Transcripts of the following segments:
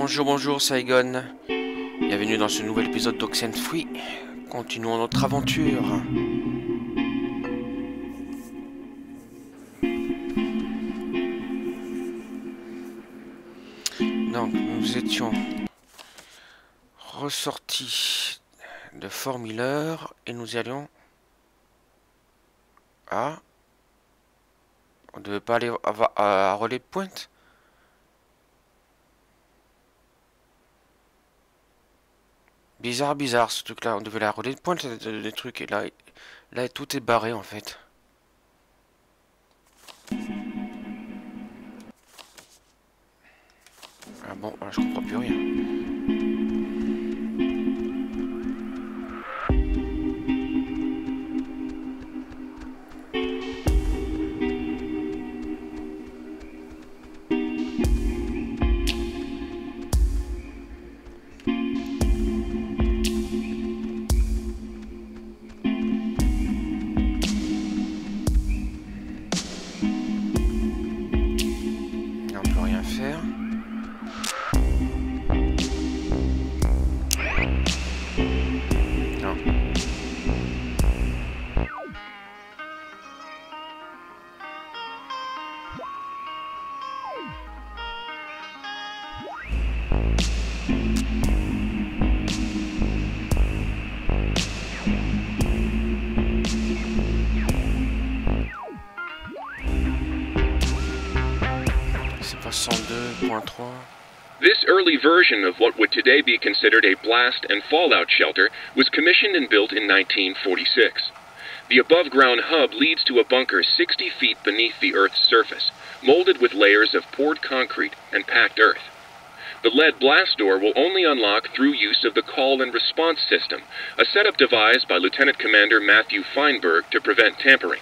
Bonjour, bonjour, Saigon. Bienvenue dans ce nouvel épisode d'Oxenfree. Continuons notre aventure. Donc, nous étions ressortis de Fort Miller et nous allions à... On devait pas aller à Relais de Pointe? Bizarre ce truc là, on devait la Relais de Pointe des trucs et là tout est barré en fait. Ah bon, je comprends plus rien. This early version of what would today be considered a blast and fallout shelter was commissioned and built in 1946. The above-ground hub leads to a bunker 60 feet beneath the Earth's surface, molded with layers of poured concrete and packed earth. The lead blast door will only unlock through use of the call and response system, a setup devised by Lieutenant Commander Matthew Feinberg to prevent tampering.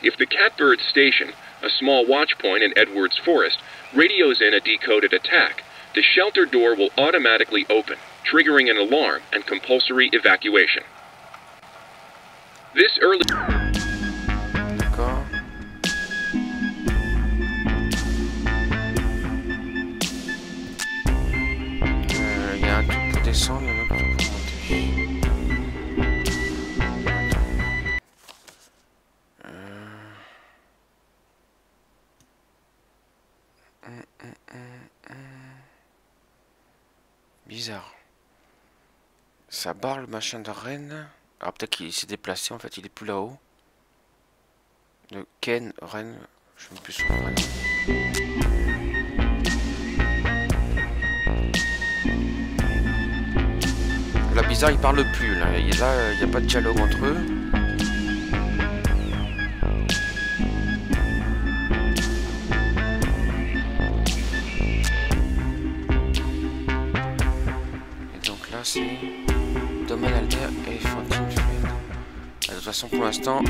If the Catbird Station, a small watch point in Edwards Forest, radios in a decoded attack, the shelter door will automatically open, triggering an alarm and compulsory evacuation. This early... D'accord. Il y a un truc pour descendre, il y a un autre truc pour monter. Bizarre. Ça barre le machin de Rennes. Alors peut-être qu'il s'est déplacé, en fait il est plus là-haut. De Ken, Rennes, je ne sais plus son vrai nom. Là bizarre il parle plus là, il n'y a pas de dialogue entre eux. C'est domaine Albert et Fantine Fluide. De toute façon pour l'instant,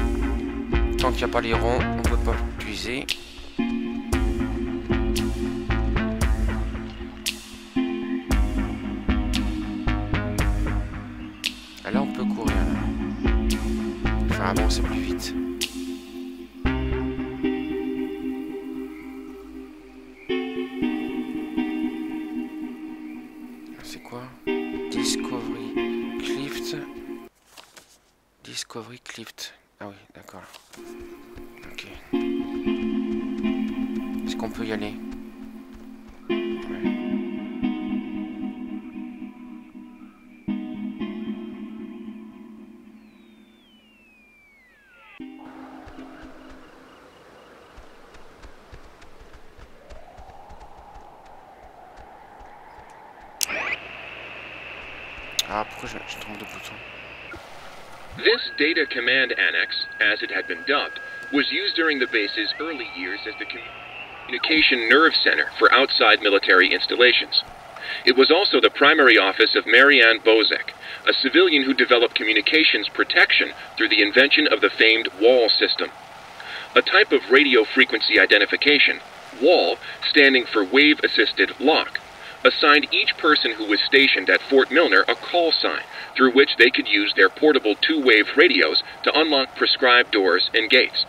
tant qu'il n'y a pas les ronds, on ne peut pas puiser. Là on peut courir là. Enfin avancer plus vite. C'est quoi? Discovery Clift. Ah oui, d'accord. Ok. Est-ce qu'on peut y aller? Ouais. Ah, pourquoi je trompe de bouton? This Data Command Annex, as it had been dubbed, was used during the base's early years as the communication nerve center for outside military installations. It was also the primary office of Marianne Bozek, a civilian who developed communications protection through the invention of the famed WAL system. A type of radio frequency identification, WAL, standing for Wave Assisted Lock, assigned each person who was stationed at Fort Milner a call sign through which they could use their portable two-wave radios to unlock prescribed doors and gates.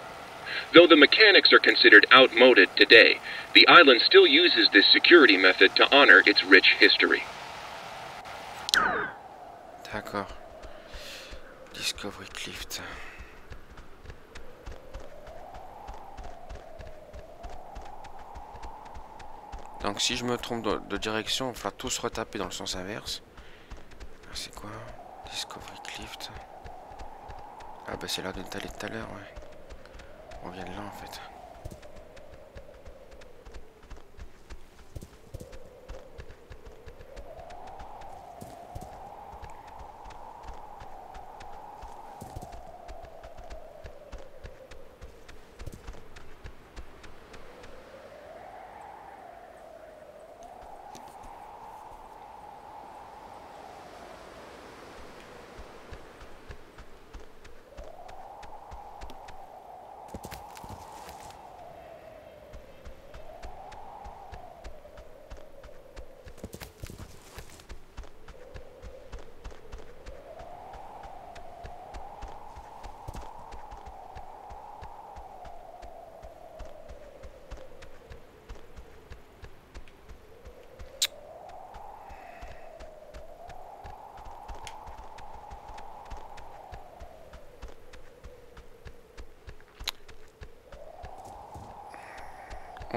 Though the mechanics are considered outmoded today, the island still uses this security method to honor its rich history. D'accord. Discovery Clift. Donc si je me trompe de direction, il va tous se retaper dans le sens inverse. C'est quoi? Discovery Clift. Ah bah c'est là où on est allé tout à l'heure, ouais. On vient de là en fait.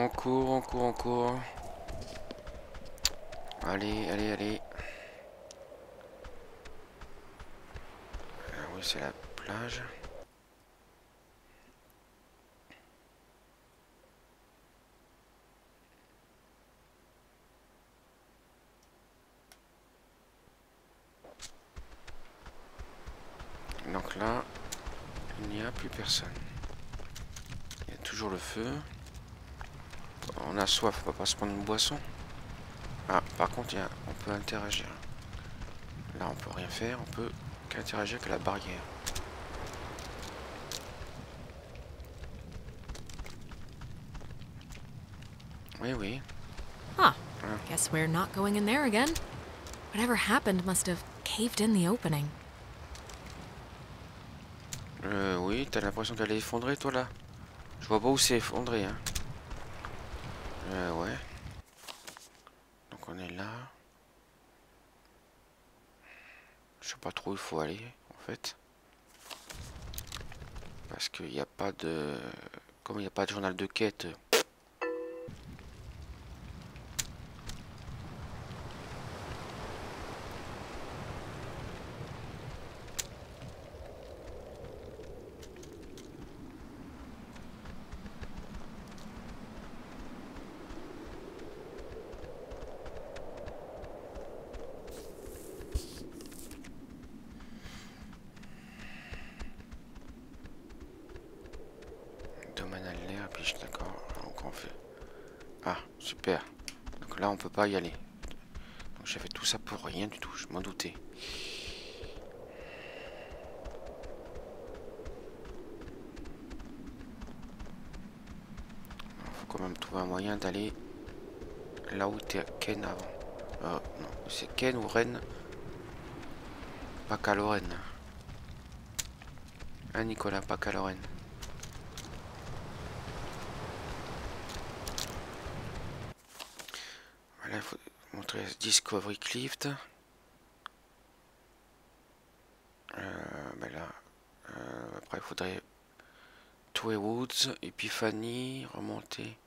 On court, on court, on court. Allez, allez, allez. Ah oui, c'est la plage. Donc là, il n'y a plus personne. Il y a toujours le feu. On a soif, on va pas se prendre une boisson. Ah, par contre, on peut interagir. Là, on peut rien faire, on peut qu'interagir avec la barrière. Oui, oui. Huh. Guess we're not going in there again. Whatever happened must have caved in the opening. Oui, t'as l'impression qu'elle est effondrée, toi, là? Je vois pas où c'est effondré, hein. Ouais. Donc, on est là. Je sais pas trop où il faut aller, en fait. Parce qu'il n'y a pas de... Comme il n'y a pas de journal de quête... Domaine à l'air, puis d'accord. Donc on fait... Ah, super. Donc là, on peut pas y aller. Donc j'ai fait tout ça pour rien du tout, je m'en doutais. Il faut quand même trouver un moyen d'aller là où était Ken avant. Non, c'est Ken ou Rennes. Pas qu'à Lorraine. Hein, Nicolas, pas qu'à Lorraine. Voilà, il faut montrer Discovery Clift. Ben là, après il faudrait Toy Woods, Epiphany, remonter.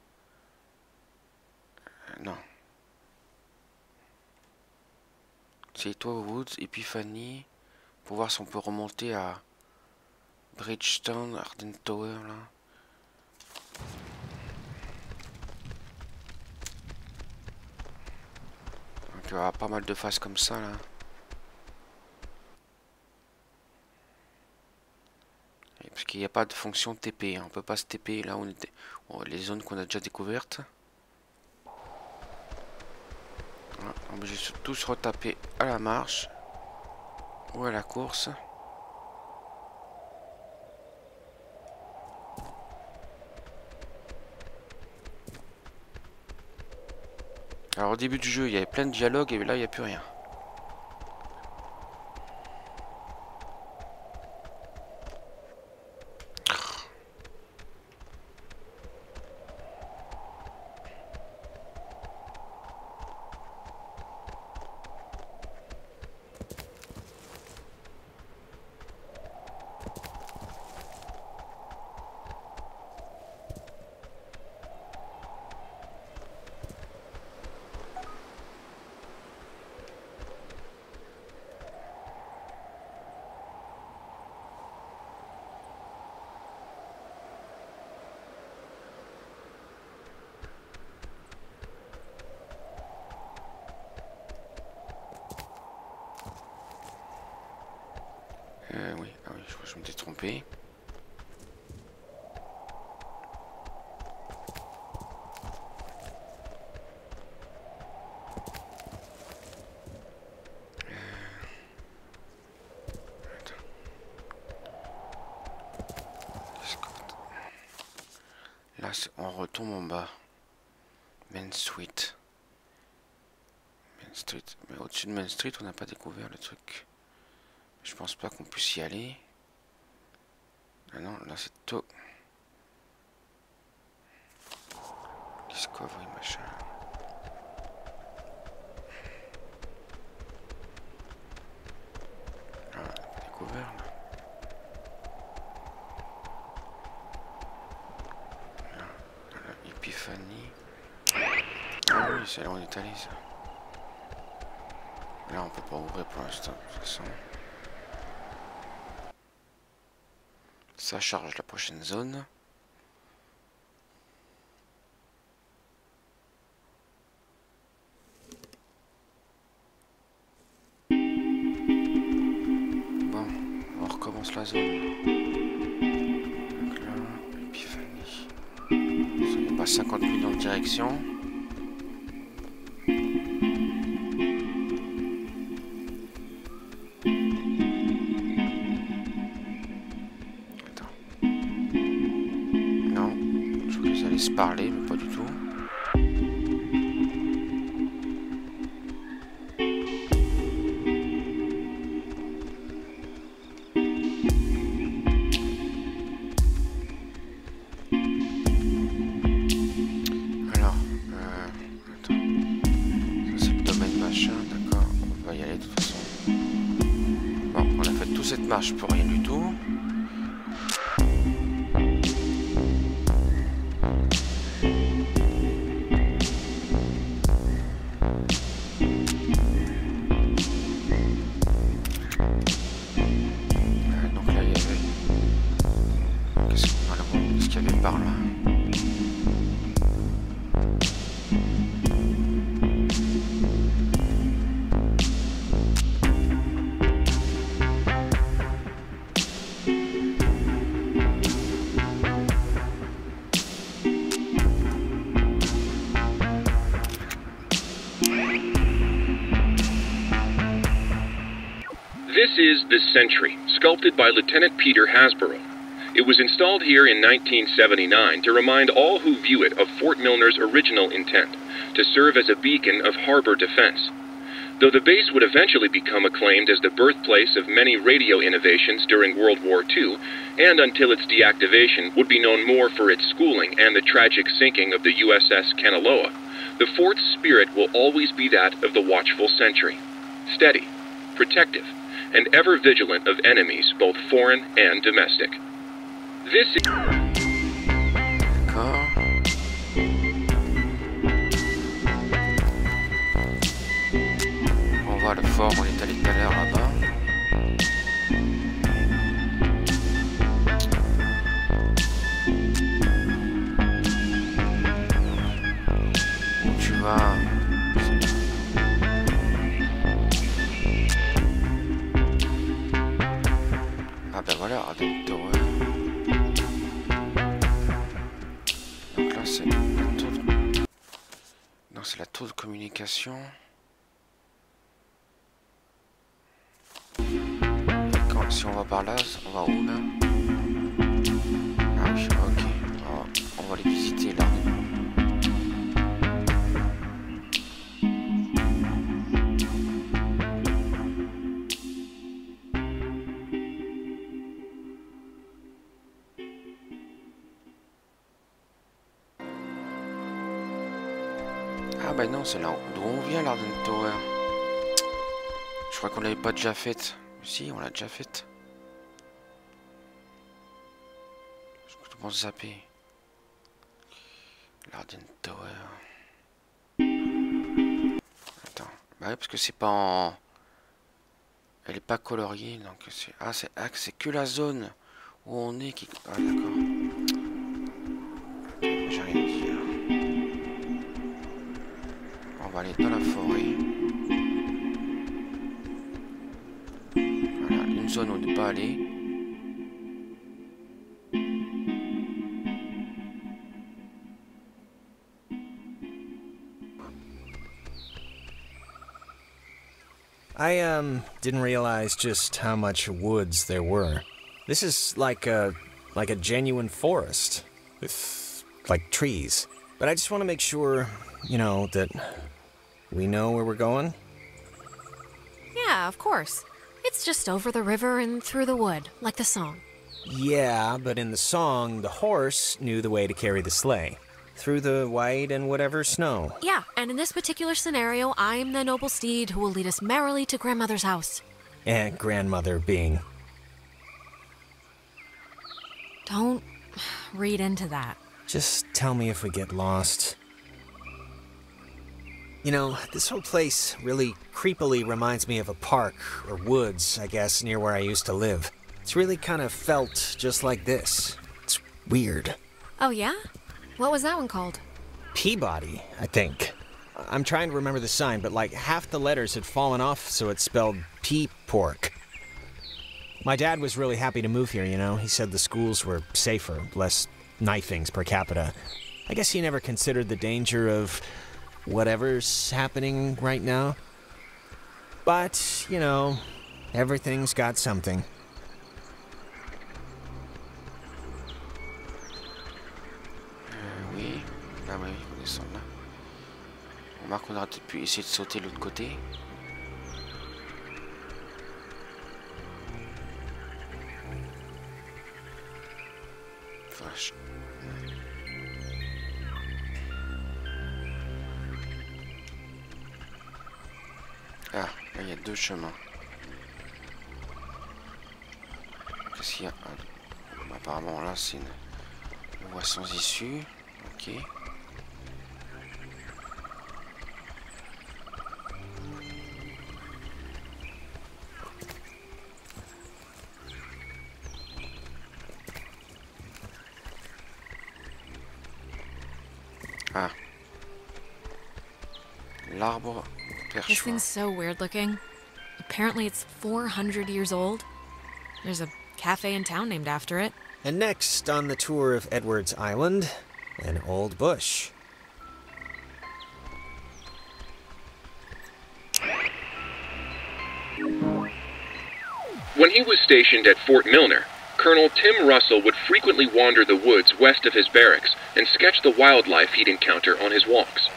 Non. C'est Toy Woods, Epiphany. Pour voir si on peut remonter à Bridgestone, Arden Tower là. Donc il y aura pas mal de phases comme ça là. Et parce qu'il n'y a pas de fonction TP, hein. On peut pas se TP là où on était. Bon, les zones qu'on a déjà découvertes. Voilà. On va juste tous retaper à la marche ou à la course. Alors au début du jeu il y avait plein de dialogues et là il n'y a plus rien. oui, je crois que je m'étais trompé. Là, on retombe en bas. Main Street. Main Street. Mais au-dessus de Main Street, on n'a pas découvert le truc. Je pense pas qu'on puisse y aller. Ah non, là c'est tôt. Discovery, machin. Ah, découvert là. Épiphanie. Ah oui, c'est là où on est allé ça. Là on peut pas ouvrir pour l'instant, de toute façon. Ça charge la prochaine zone. Bon, on recommence la zone. Donc là, épiphanie. Ça pas 50 millions de directions. Se parler, mais pas du tout. Alors, attends. Ça c'est le domaine machin, d'accord. On va y aller de toute façon. Bon, on a fait toute cette marche pour rien du tout. This is the Sentry, sculpted by Lieutenant Peter Hasborough. It was installed here in 1979 to remind all who view it of Fort Milner's original intent, to serve as a beacon of harbor defense. Though the base would eventually become acclaimed as the birthplace of many radio innovations during World War II, and until its deactivation would be known more for its schooling and the tragic sinking of the USS Kanaloa, the fort's spirit will always be that of the watchful sentry, steady, protective, and ever vigilant of enemies both foreign and domestic. This is... D'accord. On voit le fort, on est allé tout à l'heure là-bas. Où tu vas? Ah ben voilà, Arden Tower. Donc là c'est la tour de... Non, c'est la tour de communication. Quand, si on va par là, on va où là? Ah oui, ok. On va aller visiter là. Ah bah non, c'est là d'où on vient, l'Arden Tower. Je crois qu'on l'avait pas déjà faite. Si, on l'a déjà faite. Je pense zapper. L'Arden Tower. Attends. Bah ouais, parce que c'est pas en... Elle est pas coloriée, donc c'est... Ah, c'est que la zone où on est qui... Ah, d'accord. J'ai rien dit. On va aller dans la forêt. Voilà, une zone où on n'est pas allé. I, didn't realize just how much woods there were. This is like a genuine forest. With, like, trees. But I just want to make sure, you know, that we know where we're going. Yeah, of course. It's just over the river and through the wood, like the song. Yeah, but in the song, the horse knew the way to carry the sleigh. Through the white and whatever snow. Yeah, and in this particular scenario, I'm the noble steed who will lead us merrily to grandmother's house. And grandmother being... Don't read into that. Just tell me if we get lost. You know, this whole place really creepily reminds me of a park, or woods, I guess, near where I used to live. It's really kind of felt just like this. It's weird. Oh, yeah? What was that one called? Peabody, I think. I'm trying to remember the sign, but like half the letters had fallen off, so it spelled pea-pork. My dad was really happy to move here, you know? He said the schools were safer, less knifings per capita. I guess he never considered the danger of whatever's happening right now. But, you know, everything's got something. Oui. Ah oui, on descend là. On remarque qu'on aurait peut-être pu essayer de sauter de l'autre côté. Vache. Ah, là il y a deux chemins. Qu'est-ce qu'il y a? Apparemment là c'est une voie sans issue. Ok. Ah. L'arbre This perchoir. thing's so weird looking. Apparently it's 400 years old. There's a cafe in town named after it. And next on the tour of Edwards Island, an old bush. When he was stationed at Fort Milner, Colonel Tim Russell would frequently wander the woods west of his barracks and sketch the wildlife he'd encounter on his walks.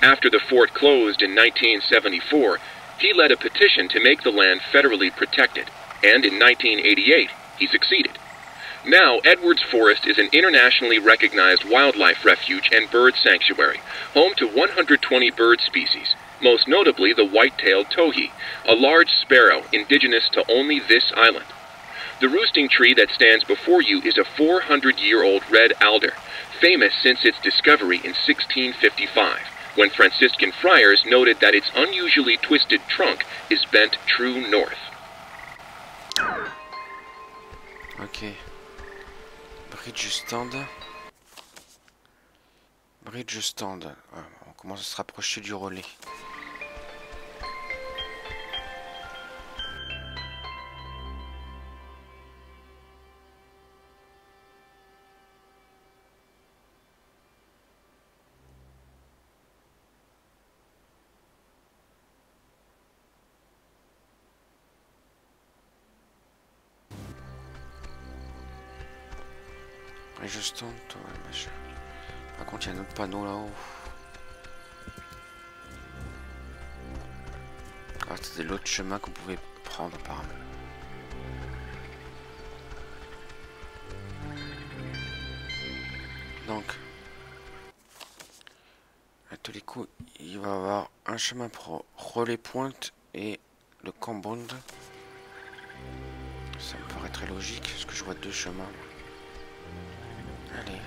After the fort closed in 1974, he led a petition to make the land federally protected, and in 1988, he succeeded. Now, Edwards Forest is an internationally recognized wildlife refuge and bird sanctuary, home to 120 bird species, most notably the white-tailed towhee, a large sparrow indigenous to only this island. The roosting tree that stands before you is a 400-year-old red alder, famous since its discovery in 1655, when Franciscan friars noted that its unusually twisted trunk is bent true north. Ok. Bridge stand. Bridge stand. Ah, on commence à se rapprocher du relais. Bridge stand, ouais, machin. Par contre, il y a un autre panneau là-haut. Ah, c'était l'autre chemin qu'on pouvait prendre apparemment. Donc, à tous les coups, il va y avoir un chemin pour relais pointe et le Cambond. Ça me paraît très logique, parce que je vois deux chemins. Allez.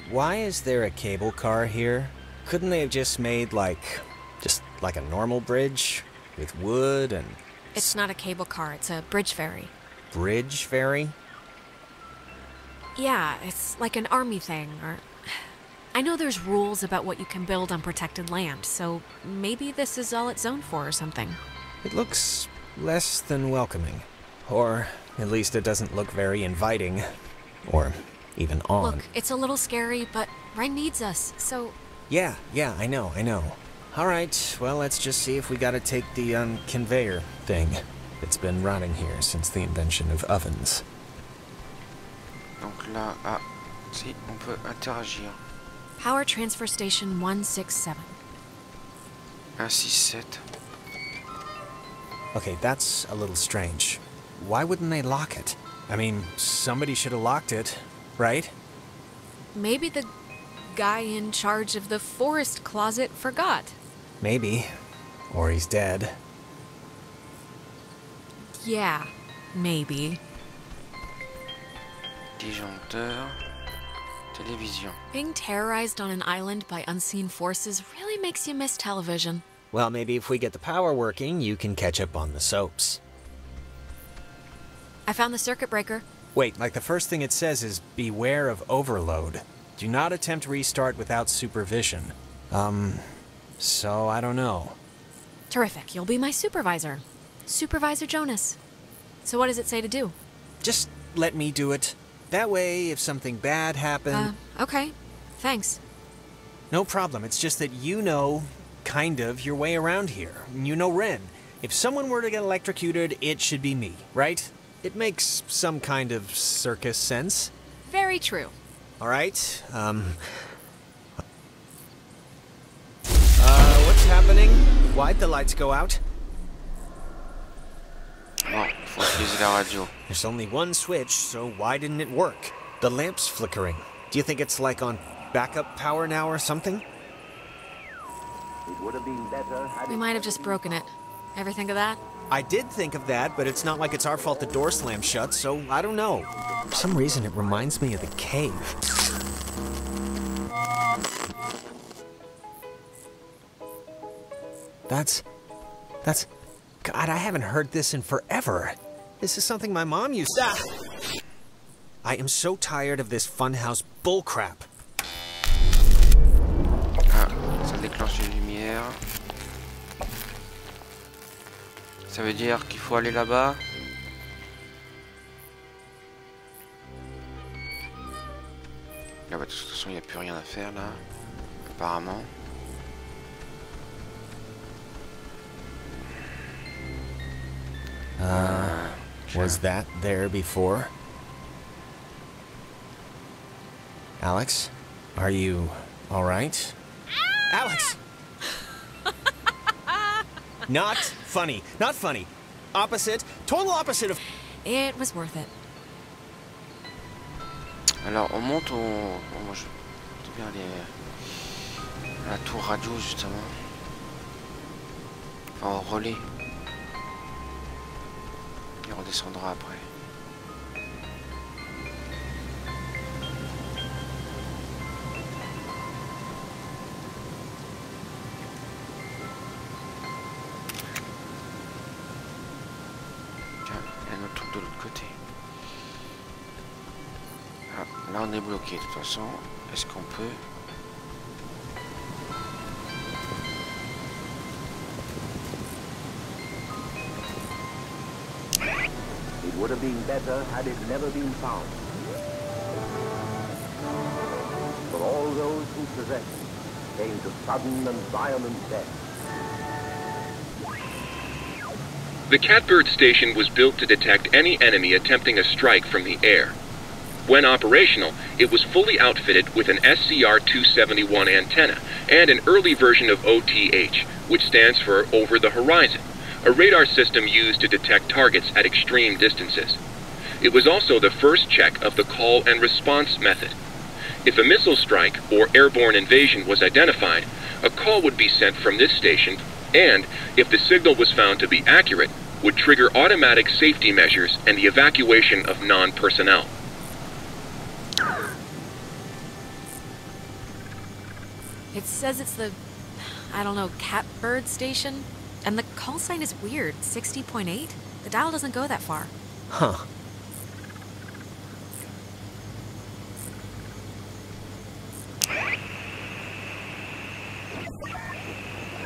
Why is there a cable car here? Couldn't they have just made like a normal bridge with wood and... It's not a cable car, it's a bridge ferry. Bridge ferry? Yeah, it's like an army thing, or... I know there's rules about what you can build on protected land, so maybe this is all it's zoned for or something. It looks less than welcoming. Or at least it doesn't look very inviting. Or even on. Look, it's a little scary, but Ren needs us, so Yeah, I know. Alright, well, let's just see if we gotta take the, conveyor thing. It's been rotting here since the invention of ovens. Donc là, ah, si, on peut interagir. Power transfer station 167. 167. Okay, that's a little strange. Why wouldn't they lock it? I mean, somebody should have locked it, right? Maybe the guy in charge of the forest closet forgot. Maybe. Or he's dead. Yeah, maybe. Disjoncteur. Télévision. Being terrorized on an island by unseen forces really makes you miss television. Well, maybe if we get the power working, you can catch up on the soaps. I found the circuit breaker. Wait, like the first thing it says is, beware of overload. Do not attempt restart without supervision. So I don't know. Terrific, you'll be my supervisor. Supervisor Jonas. So what does it say to do? Just let me do it. That way, if something bad happens... Okay. Thanks. No problem, it's just that you know, kind of, your way around here. You know Ren. If someone were to get electrocuted, it should be me, right? It makes some kind of circus sense. Very true. Alright, what's happening? Why'd the lights go out? Bon, faut utiliser la radio. There's only one switch, so why didn't it work? The lamp's flickering. Do you think it's like on backup power now or something? It would have been better had We might have just broken it. Ever think of that? I did think of that, but it's not like it's our fault the door slammed shut, so I don't know. For some reason, it reminds me of the cave. That's... God, I haven't heard this in forever. This is something my mom used to... I am so tired of this funhouse bullcrap. Ah, ça déclenche les lumières. Ça veut dire qu'il faut aller là-bas. Là, bah, de toute façon, il n'y a plus rien à faire là. Apparemment. Was that there before? Alex? Are you alright? Alex! Not funny. Not funny. Opposite. Total opposite of... It was worth it. Alors, on monte au... Bon, moi, je vais bien aller à la tour radio, justement. Enfin, au relais. Et on redescendra après. Tiens, il y a un autre truc de l'autre côté. Ah, là on est bloqué de toute façon. Est-ce qu'on peut... It would have been better had it never been found. For all those who possess it came to sudden and violent death. The Catbird station was built to detect any enemy attempting a strike from the air. When operational, it was fully outfitted with an SCR-271 antenna and an early version of OTH, which stands for Over the Horizon, a radar system used to detect targets at extreme distances. It was also the first check of the call and response method. If a missile strike or airborne invasion was identified, a call would be sent from this station and, if the signal was found to be accurate, would trigger automatic safety measures and the evacuation of non-personnel. It says it's the, I don't know, Catbird station? And the call sign is weird, 60.8? The dial doesn't go that far. Huh.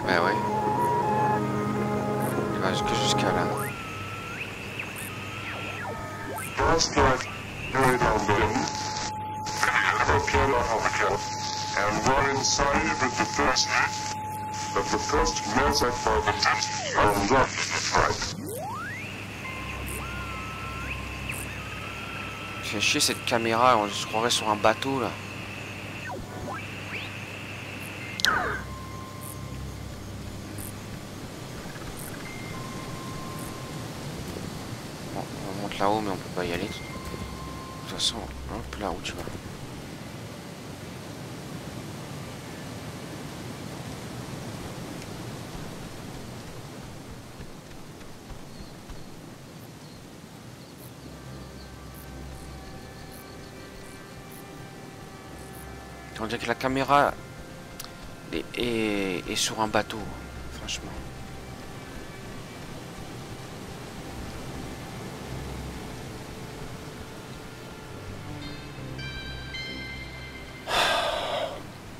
Ouais. Il va jusqu'à là. and run inside of it the first message for the right. Fait chier cette caméra, on se croirait sur un bateau là. Bon, on monte là-haut mais on peut pas y aller. De toute façon, hop là où tu vas. On dirait que la caméra est sur un bateau, franchement.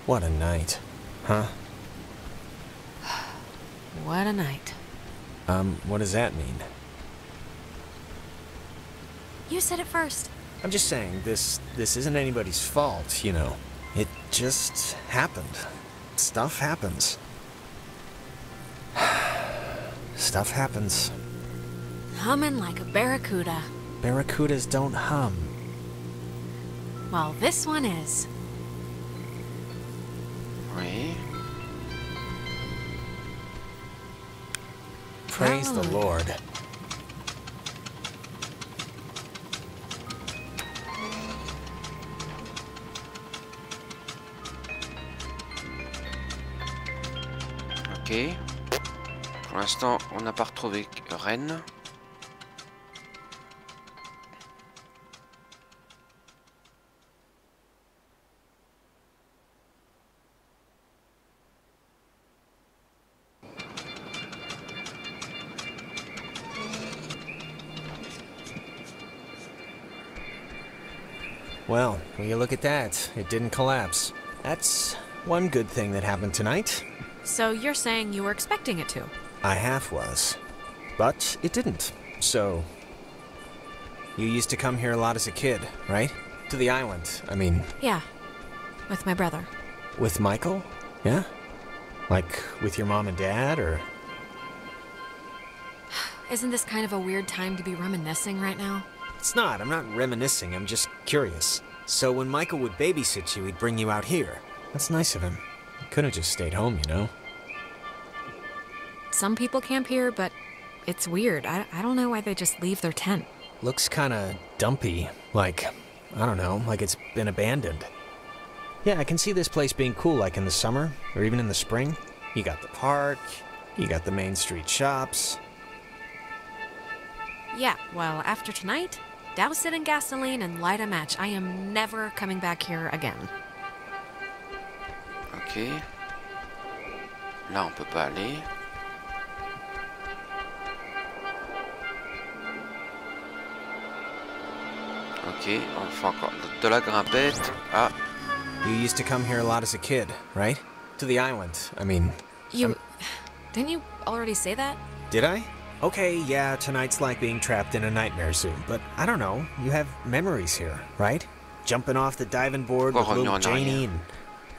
What a night, huh? What a night. What does that mean? You said it first. I'm just saying, this isn't anybody's fault, you know. It just happened. Stuff happens. Stuff happens. Humming like a barracuda. Barracudas don't hum. Well, this one is. Oui. Praise the Lord. Ok. Pour l'instant, on n'a pas retrouvé Rennes. Well, will you look at that? It didn't collapse. That's one good thing that happened tonight. So you're saying you were expecting it to? I half was. But it didn't. So... You used to come here a lot as a kid, right? To the island, I mean... Yeah. With my brother. With Michael? Yeah? Like, with your mom and dad, or...? Isn't this kind of a weird time to be reminiscing right now? It's not. I'm not reminiscing. I'm just curious. So when Michael would babysit you, he'd bring you out here. That's nice of him. He could have just stayed home, you know? Some people camp here, but it's weird. I don't know why they just leave their tent. Looks kinda dumpy. Like, I don't know, like it's been abandoned. Yeah, I can see this place being cool, like in the summer, or even in the spring. You got the park, you got the main street shops. Yeah, well, after tonight, douse it in gasoline and light a match. I am never coming back here again. Ok. Là, on peut pas aller. Ok, on fait encore de la grimpette. Ah. You used to come here a lot as a kid, right? To the island, I mean... You... Didn't you already say that? Did I? Okay, yeah, tonight's like being trapped in a nightmare zoo, but I don't know, you have memories here, right? Jumping off the diving board with little Janie and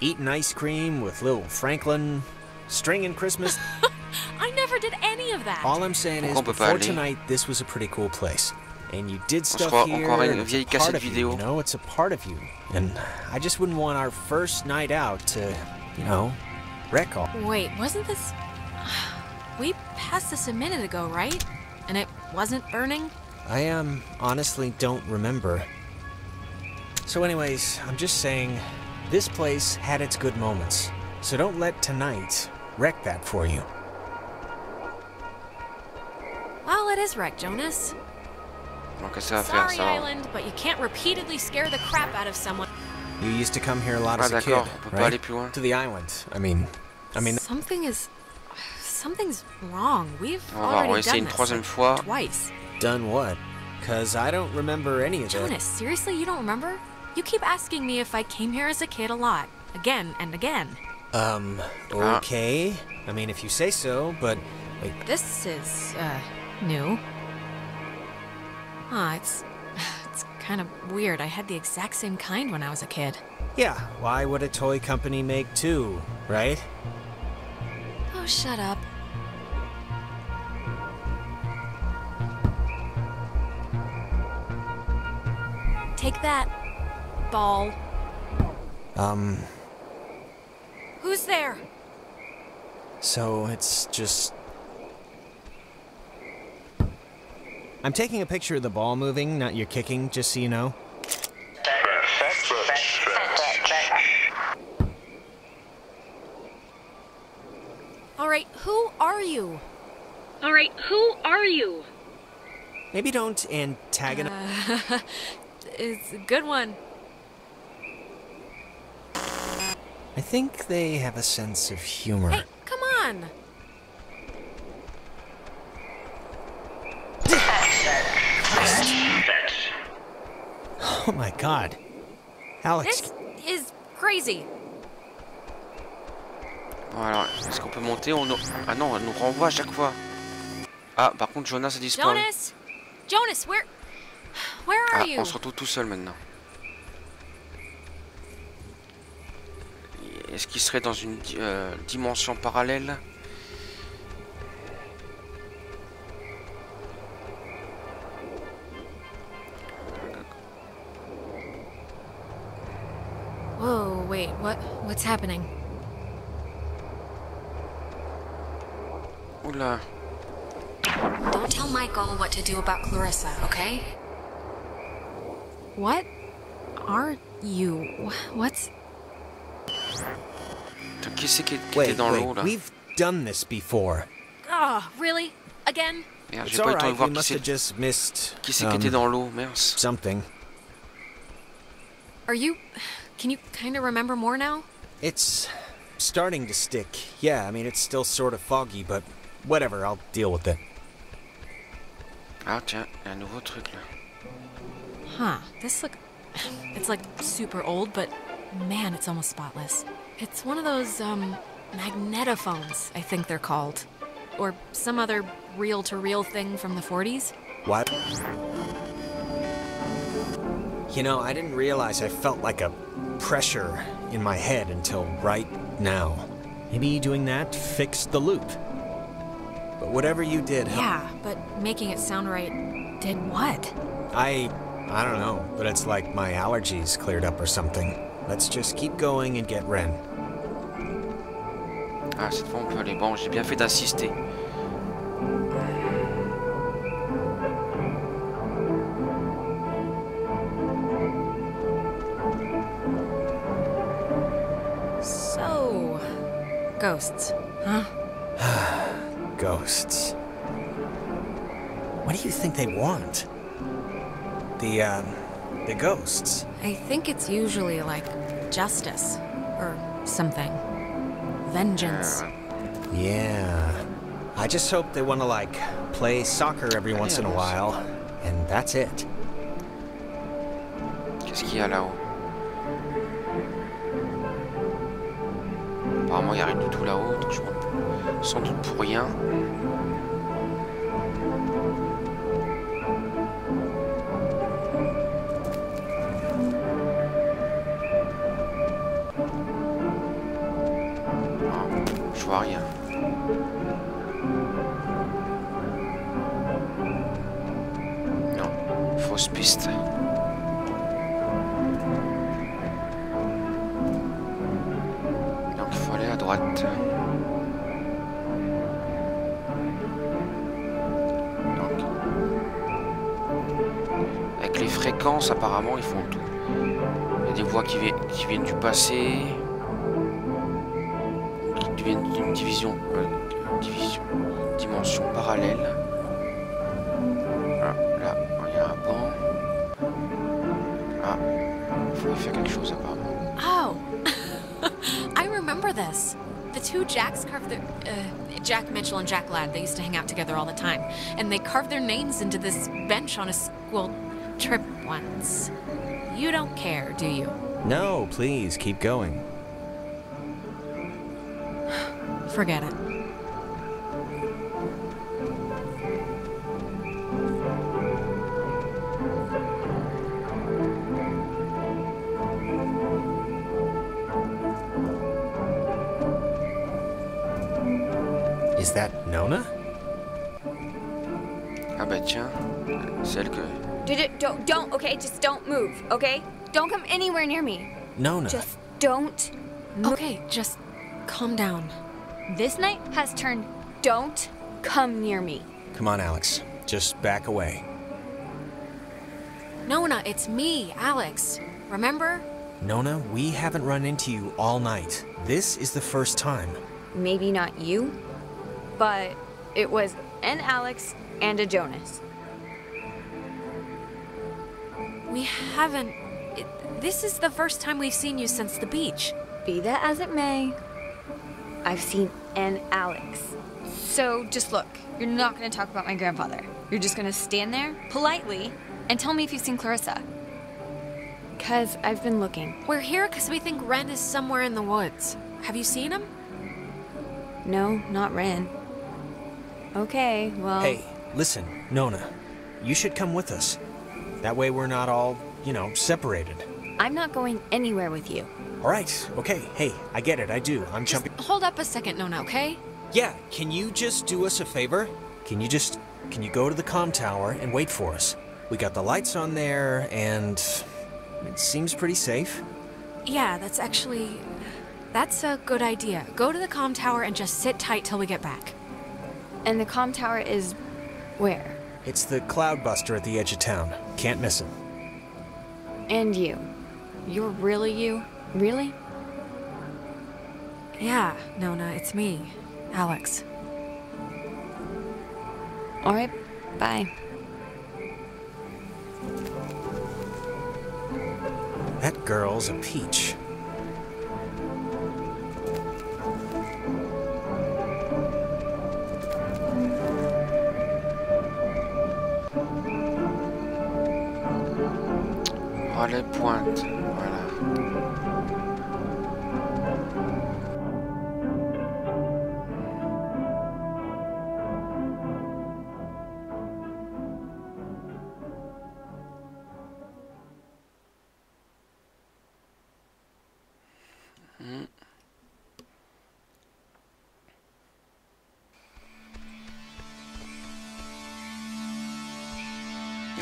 eating ice cream with little Franklin, stringing Christmas... I never did any of that! All I'm saying is, before tonight, this was a pretty cool place. And you did stuff here, encore une it's vieille a part cassette of vidéo. you know, it's a part of you. And I just wouldn't want our first night out to, you know, wreck all. Wait, wasn't this... We passed this a minute ago, right? And it wasn't burning? I honestly don't remember. So anyways, I'm just saying, this place had its good moments. So don't let tonight wreck that for you. Well, it is wrecked, Jonas. Sorry, Island, but you can't repeatedly scare the crap out of someone. You used to come here a lot as a kid, right? To the island, I mean... Something's wrong. We've already done this like, twice. Done what? Cause I don't remember any of that. Jonas, seriously, you don't remember? You keep asking me if I came here as a kid a lot. Again and again. Okay. I mean, if you say so, but... Like... This is, new. Ah, it's kind of weird. I had the exact same kind when I was a kid. Yeah, why would a toy company make two, right? Oh, shut up. Take that, ball. Who's there? So it's just... I'm taking a picture of the ball moving, not your kicking, just so you know. Alright, who are you? Alright, who are you? Maybe don't antagonize... It's a good one. I think they have a sense of humor. Hey, come on! Oh my god. Alex... This is crazy. Voilà, est-ce qu'on peut monter? Ah non, elle nous renvoie à chaque fois. Ah, par contre, Jonas a disparu. Jonas! Jonas, where are you? On se retrouve tout seul maintenant. Est-ce qu'il serait dans une dimension parallèle? Whoa, wait, what's happening? Oula. Don't tell Michael what to do about Clarissa, okay? What are you? What's... Qui c'est qui était dans l'eau là? We've done this before. Oh, really? Again? Merde, It's j'ai pas eu le temps de alright, voir we qui must c'est have just missed... qui était dans l'eau, mince. something. Are you... Can you kind of remember more now? It's starting to stick. Yeah, I mean, it's still sort of foggy, but whatever, I'll deal with it. Ah tiens, il y a un nouveau truc là. Huh, this look... It's like super old, but man, it's almost spotless. It's one of those, magnetophones, I think they're called. Or some other reel-to-reel thing from the 40s. What? You know, I didn't realize I felt like a pressure in my head until right now. Maybe doing that fixed the loop. But whatever you did... Yeah, but making it sound right did what? I don't know, but it's like my allergies cleared up or something. Let's just keep going and get Ren. Ah, cette fois on peut aller. Bon, j'ai bien fait d'insister. So... Ghosts, huh? Ghosts. What do you think they want? The ghosts. I think it's usually like justice or something. Vengeance. Yeah. I just hope they want to, like, play soccer every once in a while, and that's it. Qu'est-ce qu'il y a là-haut? Apparemment, il n'y a rien du tout là-haut, donc je monte sans doute pour rien. Je vois rien. Non, fausse piste. Donc il faut aller à droite. Donc, avec les fréquences, apparemment, ils font tout. Il y a des voix qui viennent du passé. D'une dimension parallèle. Voilà, là, il y a un banc. Ah, il faut y faire quelque chose apparemment. Oh, I remember this. The two Jacks carved their... Jack Mitchell and Jack Ladd, they used to hang out together all the time. And they carved their names into this bench on a school trip once. You don't care, do you? No, please, keep going. Forget it. Is that Nona? Ah bah tiens, celle que... Don't, okay? Just don't move, okay? Don't come anywhere near me. Nona. Just don't move. Okay, just calm down. This night has turned don't come near me. Come on, Alex. Just back away. Nona, it's me, Alex. Remember? Nona, we haven't run into you all night. This is the first time. Maybe not you, but it was an Alex and a Jonas. We haven't... This is the first time we've seen you since the beach. Be that as it may, I've seen an Alex. So just look, you're not going to talk about my grandfather. You're just going to stand there, politely, and tell me if you've seen Clarissa. Because I've been looking. We're here because we think Ren is somewhere in the woods. Have you seen him? No, not Ren. Okay, well... Hey, listen, Nona. You should come with us. That way we're not all, you know, separated. I'm not going anywhere with you. All right, okay. Hey, I get it, I do. I'm Just jumping... hold up a second, Nona, okay? Yeah, can you just do us a favor? Can you go to the comm tower and wait for us? We got the lights on there, and it seems pretty safe. Yeah, that's a good idea. Go to the comm tower and just sit tight till we get back. And the comm tower is where? It's the cloudbuster at the edge of town. Can't miss it. And you. You're really you? Really? Yeah, Nona, it's me, Alex. All right, bye. That girl's a peach. Oh, les pointes, voilà.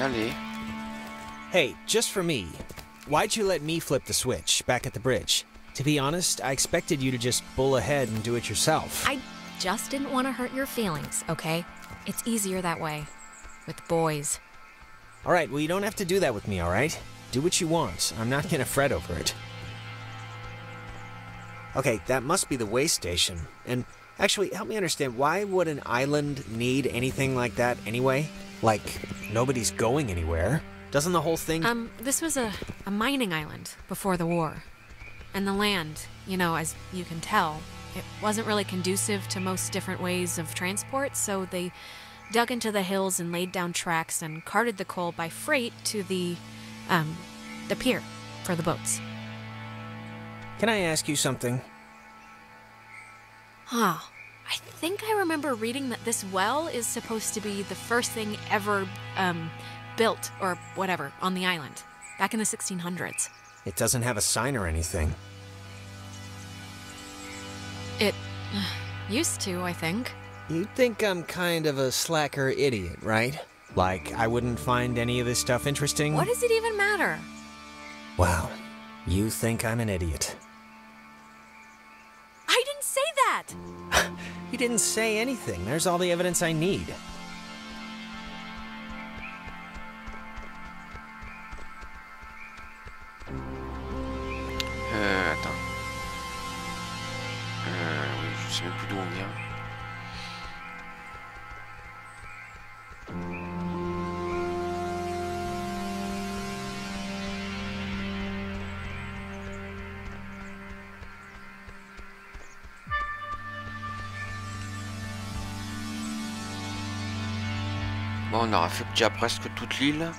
Allez. Hey, just for me, why'd you let me flip the switch back at the bridge? To be honest, I expected you to just bull ahead and do it yourself. I just didn't want to hurt your feelings, okay? It's easier that way. With boys. All right, well, you don't have to do that with me, all right? Do what you want. I'm not gonna fret over it. Okay, that must be the way station. And actually, help me understand, why would an island need anything like that anyway? Like, nobody's going anywhere. Doesn't the whole thing... This was a mining island before the war. And the land, you know, as you can tell, it wasn't really conducive to most different ways of transport, so they dug into the hills and laid down tracks and carted the coal by freight to the pier for the boats. Can I ask you something? Huh. I think I remember reading that this well is supposed to be the first thing ever, built, or whatever, on the island, back in the 1600s. It doesn't have a sign or anything. It used to, I think. You think I'm kind of a slacker idiot, right? Like, I wouldn't find any of this stuff interesting? What does it even matter? Wow, you think I'm an idiot. I didn't say that! You didn't say anything. There's all the evidence I need. Attends. Oui, je sais même plus d'où on vient. Bon, on aura fait déjà presque toute l'île.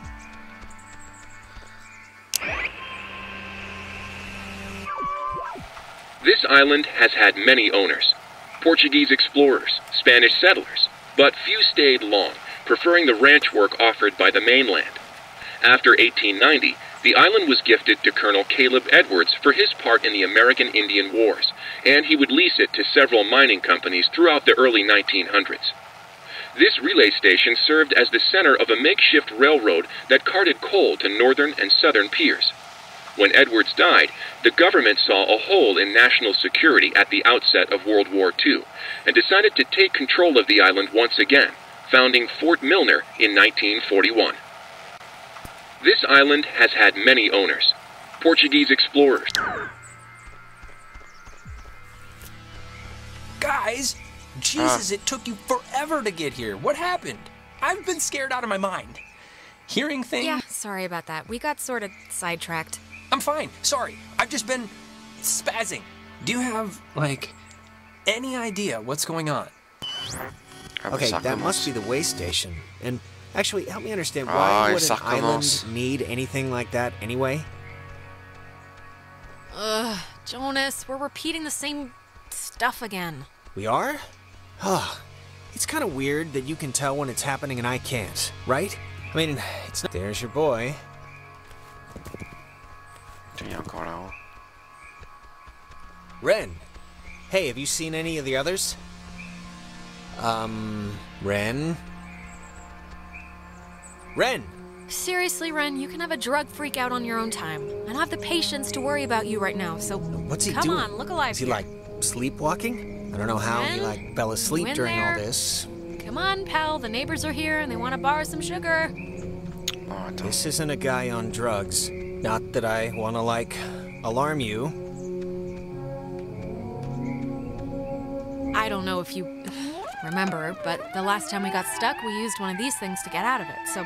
This island has had many owners. Portuguese explorers, Spanish settlers, but few stayed long, preferring the ranch work offered by the mainland. After 1890, The island was gifted to Colonel Caleb Edwards for his part in the American Indian Wars, and he would lease it to several mining companies throughout the early 1900s. This relay station served as the center of a makeshift railroad that carted coal to northern and southern piers. When Edwards died, the government saw a hole in national security at the outset of World War II and decided to take control of the island once again, founding Fort Milner in 1941. This island has had many owners. Portuguese explorers. Guys, Jesus, it took you forever to get here. What happened? I've been scared out of my mind. Hearing things... Yeah, sorry about that. We got sort of sidetracked. I'm fine. Sorry. I've just been spazzing. Do you have, like, any idea what's going on? Okay, that must be the way station. And actually, help me understand, why would an island need anything like that anyway? Ugh, Jonas, we're repeating the same stuff again. We are? It's kind of weird that you can tell when it's happening and I can't, right? I mean, it's not... There's your boy. Ren! Hey, have you seen any of the others? Ren? Ren! Seriously, Ren, you can have a drug freak out on your own time. I don't have the patience to worry about you right now, so... What's he doing? Come on, look alive. Is he, like, sleepwalking? I don't know how he, like, fell asleep during all this. Come on, pal, the neighbors are here and they want to borrow some sugar. This isn't a guy on drugs. Not that I want to, like, alarm you. I don't know if you remember, but the last time we got stuck, we used one of these things to get out of it, so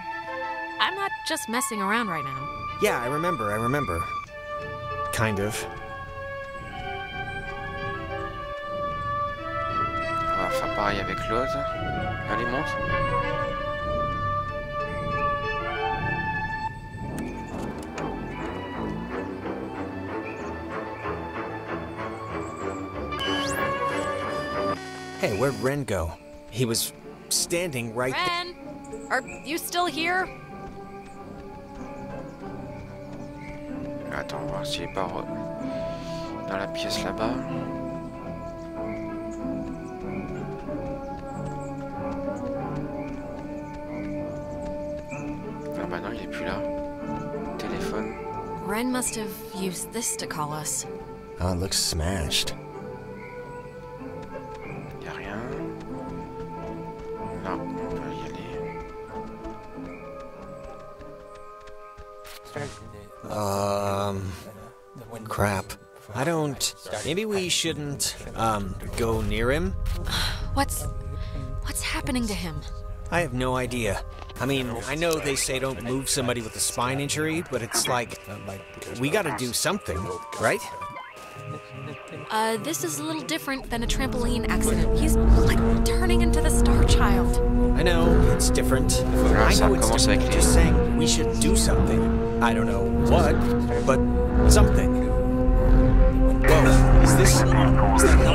I'm not just messing around right now. Yeah, I remember. Kind of. On va faire pareil avec l'autre. Allez, monte. Hey, where'd Ren go? He was standing right there. Ren! Are you still here? Attends, on va voir s'il est pas dans la pièce là-bas. Ah bah non, il est plus là. Téléphone. Ren must have used this to call us. Oh, it looks smashed. Y a rien. Non, on peut y aller. Crap. I don't... Maybe we shouldn't, go near him? What's happening to him? I have no idea. I mean, I know they say don't move somebody with a spine injury, but it's like, we gotta do something, right? This is a little different than a trampoline accident. He's, like, turning into the Star Child. I know, it's different. I know it's different. Just saying we should do something. I don't know what, but something. Whoa, is that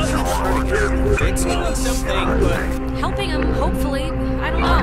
helping? It's doing something, but... Helping him, hopefully. I don't know.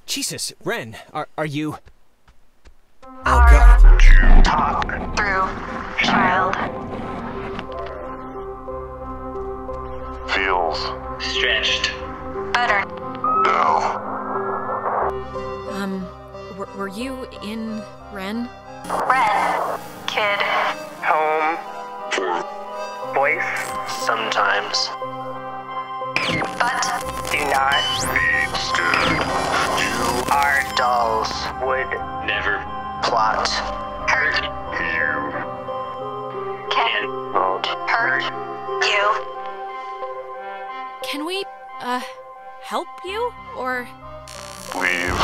Jesus, Ren, are you... Oh, Hard God. to talk through, child. Feels Stretched. Better. now. Were you in Ren? Red. Kid. Home. Voice. Sometimes. But Do not. Need scared. You Are. dolls Would. never plot. Hurt. you Can. Won't. Hurt. You. Can we, help you? Or... leave.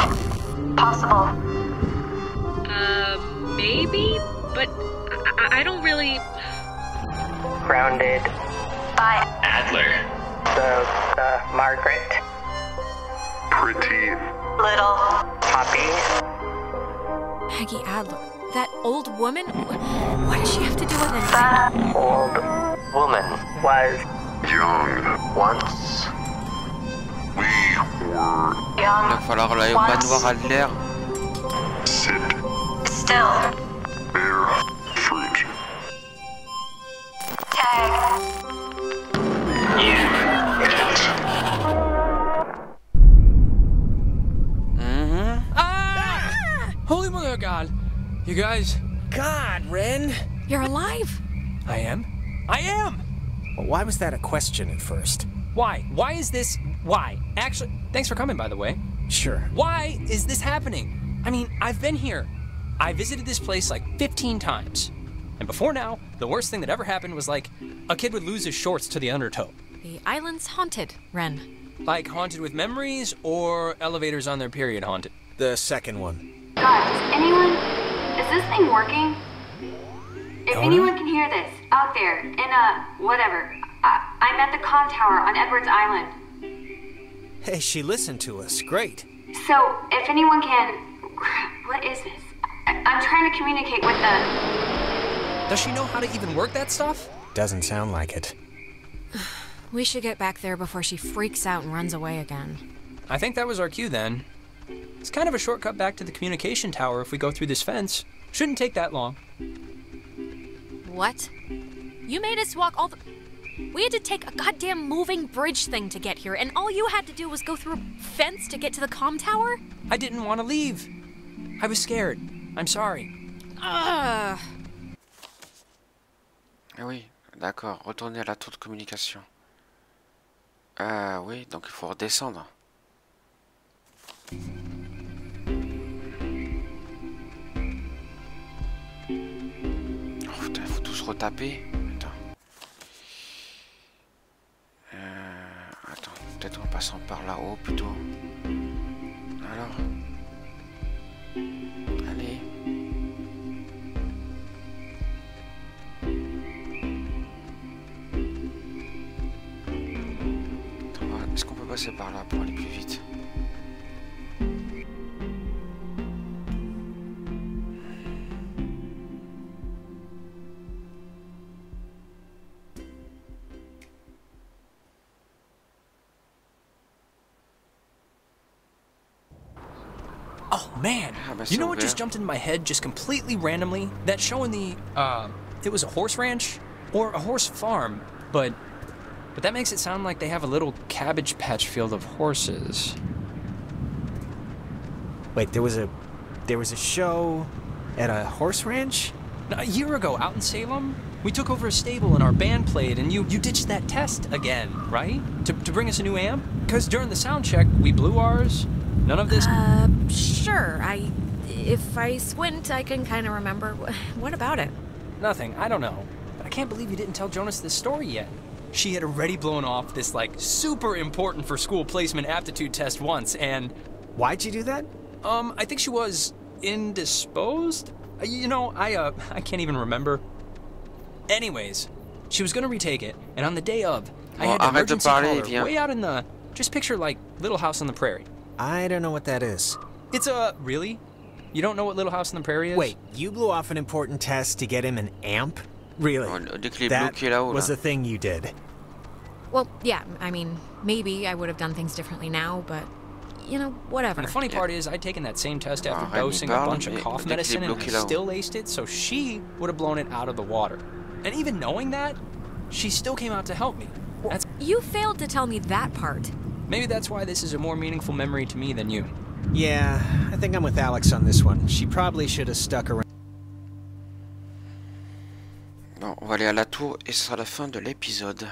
Possible. Maybe? But I don't really... Grounded. By Adler. The Margaret. Pretty. little. Poppy. Peggy Adler. That old woman? What does she have to do with anything? The Old. woman. Was. Young. Once. We were. Il va Young. falloir aller au manoir Adler. Sit. Still. Bear. Fruit. Tag. Holy mother of God. You guys... God, Ren! You're alive? I am? I am! Well, why was that a question at first? Why? Why is this... Why? Actually, thanks for coming, by the way. Sure. Why is this happening? I mean, I've been here. I visited this place like 15 times. And before now, the worst thing that ever happened was like, a kid would lose his shorts to the undertow. The island's haunted, Ren. Like haunted with memories or elevators on their period haunted? The second one. Guys, anyone? Is this thing working? If anyone can hear this, out there, in whatever. I'm at the comm tower on Edwards Island. Hey, she listened to us. Great. So, if anyone can... What is this? I'm trying to communicate with the... Does she know how to even work that stuff? Doesn't sound like it. We should get back there before she freaks out and runs away again. I think that was our cue then. It's kind of a shortcut back to the communication tower if we go through this fence. Shouldn't take that long. What? You made us walk all the... We had to take a goddamn moving bridge thing to get here, and all you had to do was go through a fence to get to the comm tower? I didn't want to leave. I was scared. I'm sorry. Ah oui, d'accord. Retourner à la tour de communication. Ah oui, donc il faut redescendre. Oh putain, il faut tous retaper. Attends, peut-être en passant par là-haut plutôt. Alors. Allez. Attends, est-ce qu'on peut passer par là pour aller plus vite? Oh man, you know what just jumped into my head just completely randomly? That show in the, it was a horse ranch or a horse farm, but that makes it sound like they have a little cabbage patch field of horses. Wait, there was a show at a horse ranch? A year ago out in Salem, We took over a stable and our band played, and you ditched that test again, right? To bring us a new amp? Because during the sound check, we blew ours. None of this... Sure. If I squint, I can kind of remember. What about it? Nothing. I don't know. But I can't believe you didn't tell Jonas this story yet. She had already blown off this, like, super important for school placement aptitude test once, and... Why'd you do that? I think she was indisposed? You know, I can't even remember. Anyways, she was gonna retake it, and on the day of, I had to emergency call her way out in the... Just picture, like, Little House on the Prairie. I don't know what that is. It's a... Really? You don't know what Little House on the Prairie is? Wait, you blew off an important test to get him an amp? Really? That was the thing you did. Well, yeah, I mean, maybe I would have done things differently now, but, you know, whatever. And the funny part is, I'd taken that same test after dosing a bunch of cough medicine and I still aced it, so she would have blown it out of the water. And even knowing that, she still came out to help me. That's... You failed to tell me that part. Maybe that's why this is a more meaningful memory to me than you. Yeah, I think I'm with Alex on this one. She probably should have stuck around. Bon, on va aller à la tour et ce sera la fin de l'épisode.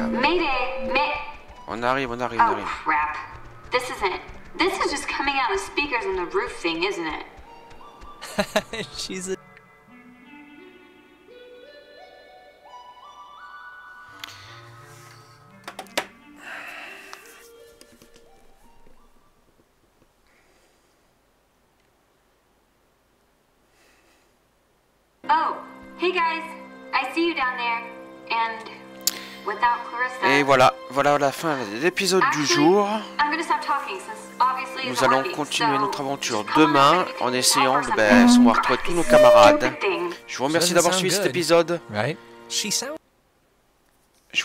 Mayday! On arrive, on arrive, on Oh arrive. crap. This isn't... This is just coming out of the speakers on the roof thing, isn't it? She's a... Oh, hey guys. I see you down there. And without Clarissa... Et voilà, voilà la fin de l'épisode du jour. Nous allons continuer notre aventure demain en essayant de retrouver tous nos camarades. Je vous remercie d'avoir suivi cet épisode. Je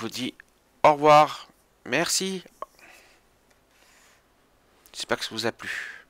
vous dis au revoir. Merci. J'espère que ça vous a plu.